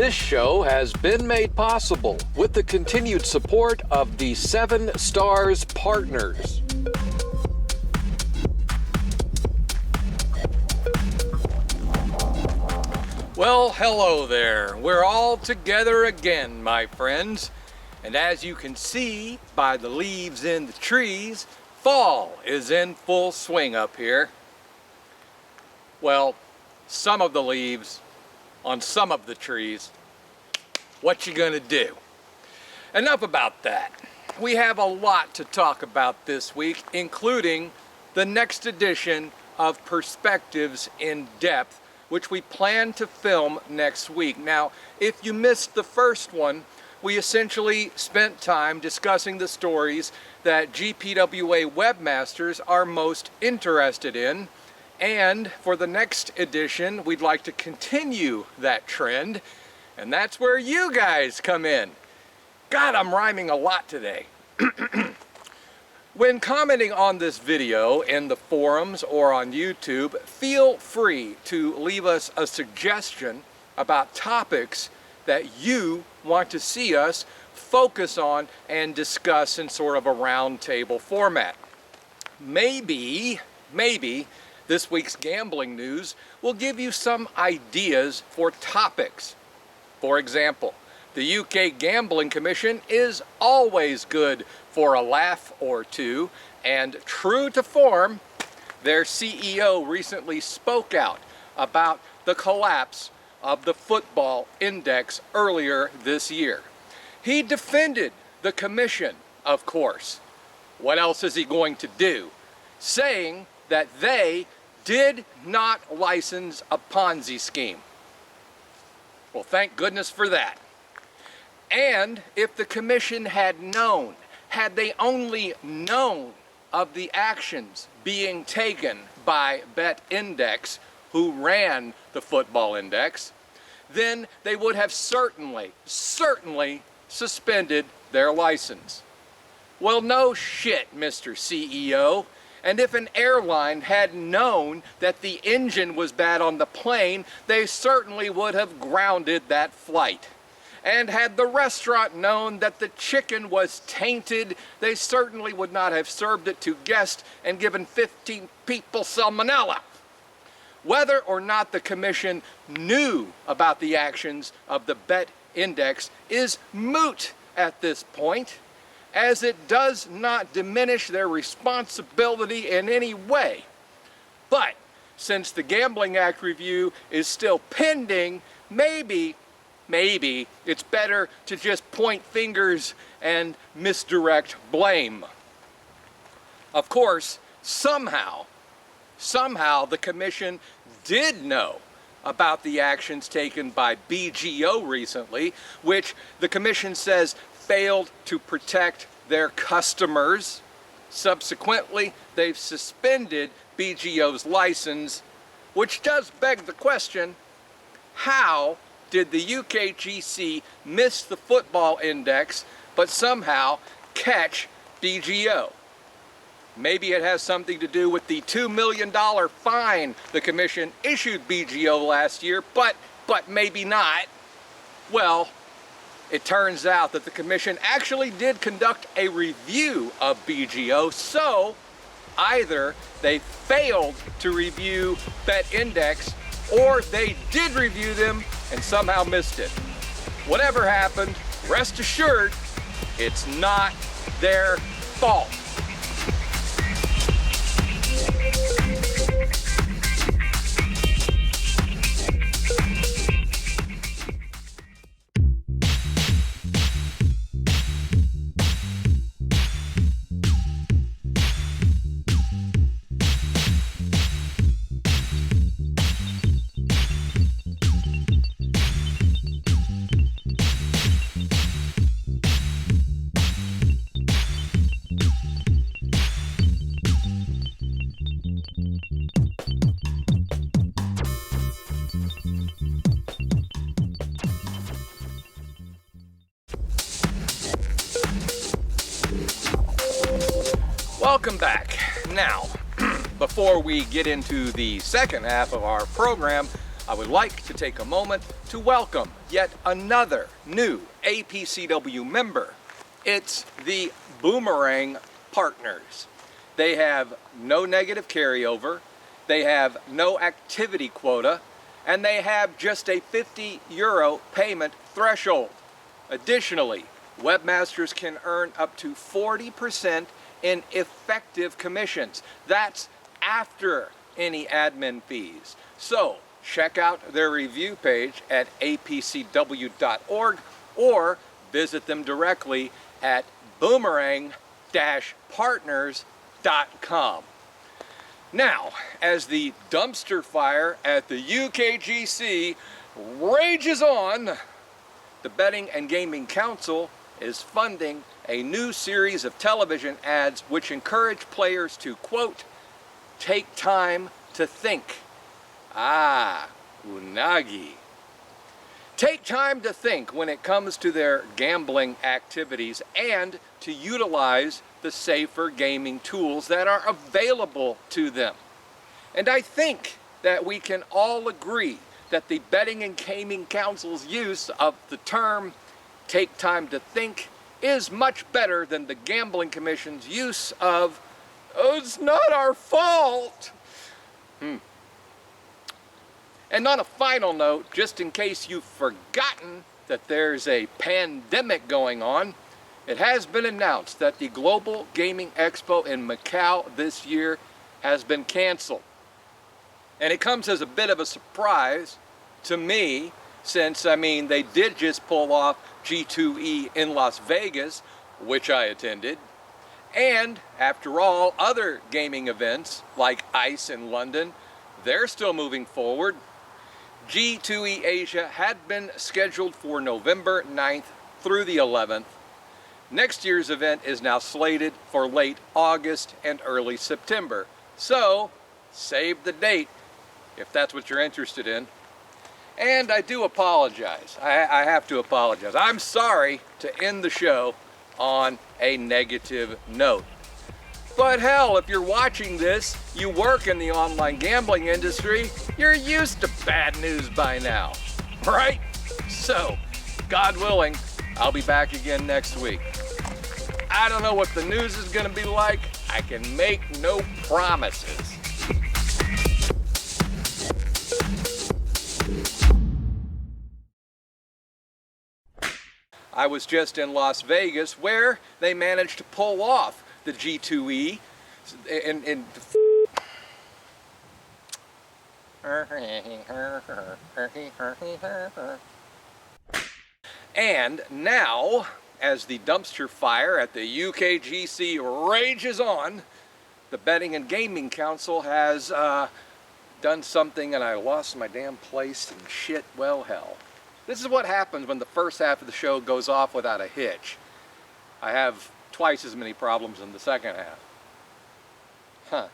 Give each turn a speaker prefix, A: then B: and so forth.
A: This show has been made possible with the continued support of the 7 Stars Partners. Well, hello there. We're all together again, my friends. And as you can see by the leaves in the trees, fall is in full swing up here. Well, some of the leaves on some of the trees. What you gonna do? Enough about that. We have a lot to talk about this week, including the next edition of Perspectives in Depth, which we plan to film next week. Now, if you missed the first one, we essentially spent time discussing the stories that GPWA webmasters are most interested in. And for the next edition, we'd like to continue that trend. And that's where you guys come in. God, I'm rhyming a lot today. When commenting on this video in the forums or on YouTube, feel free to leave us a suggestion about topics that you want to see us focus on and discuss in sort of a roundtable format. Maybe this week's gambling news will give you some ideas for topics. For example, the UK Gambling Commission is always good for a laugh or two, and true to form, their CEO recently spoke out about the collapse of the football index earlier this year. He defended the commission, of course. What else is he going to do? Saying that they did not license a Ponzi scheme. Well, thank goodness for that. And if the commission had known, had they only known of the actions being taken by BetIndex, who ran the football index, then they would have certainly suspended their license. Well, no shit, Mr. CEO. And if an airline had known that the engine was bad on the plane, they certainly would have grounded that flight. And had the restaurant known that the chicken was tainted, they certainly would not have served it to guests and given 15 people salmonella. Whether or not the commission knew about the actions of the Bet Index is moot at this point, as it does not diminish their responsibility in any way. But since the Gambling Act review is still pending, maybe it's better to just point fingers and misdirect blame. Of course, somehow the commission did know about the actions taken by BGO recently, which the commission says failed to protect their customers. Subsequently, they've suspended BGO's license, which does beg the question, how did the UKGC miss the football index but somehow catch BGO? Maybe it has something to do with the $2 million fine the commission issued BGO last year, but maybe not. Well, it turns out that the commission actually did conduct a review of BGO, so either they failed to review BetIndex or they did review them and somehow missed it. Whatever happened, rest assured, it's not their fault. Welcome back. Now, before we get into the second half of our program, I would like to take a moment to welcome yet another new APCW member. It's the Boomerang Partners. They have no negative carryover, they have no activity quota, and they have just a €50 payment threshold. Additionally, webmasters can earn up to 40% in effective commissions. That's after any admin fees. So check out their review page at apcw.org or visit them directly at boomerang-partners.com. Now, as the dumpster fire at the UKGC rages on, the Betting and Gaming Council is funding a new series of television ads which encourage players to, quote, take time to think. Ah, unagi. Take time to think when it comes to their gambling activities and to utilize the safer gaming tools that are available to them. And I think that we can all agree that the Betting and Gaming Council's use of the term take time to think is much better than the Gambling Commission's use of, oh, it's not our fault. And on a final note, just in case you've forgotten that there's a pandemic going on, it has been announced that the Global Gaming Expo in Macau this year has been canceled. And it comes as a bit of a surprise to me, since, they did just pull off G2E in Las Vegas, which I attended. And after all, other gaming events like ICE in London, they're still moving forward. G2E Asia had been scheduled for November 9th through the 11th. Next year's event is now slated for late August and early September. So, save the date if that's what you're interested in. And I do apologize. I have to apologize. I'm sorry to end the show on a negative note. But hell, if you're watching this, you work in the online gambling industry, you're used to bad news by now, right? So, God willing, I'll be back again next week. I don't know what the news is going to be like. I can make no promises. I was just in Las Vegas where they managed to pull off the G2E and now, as the dumpster fire at the UKGC rages on, the Betting and Gaming Council has done something, and I lost my damn place and shit, well, hell. This is what happens when the first half of the show goes off without a hitch. I have twice as many problems in the second half.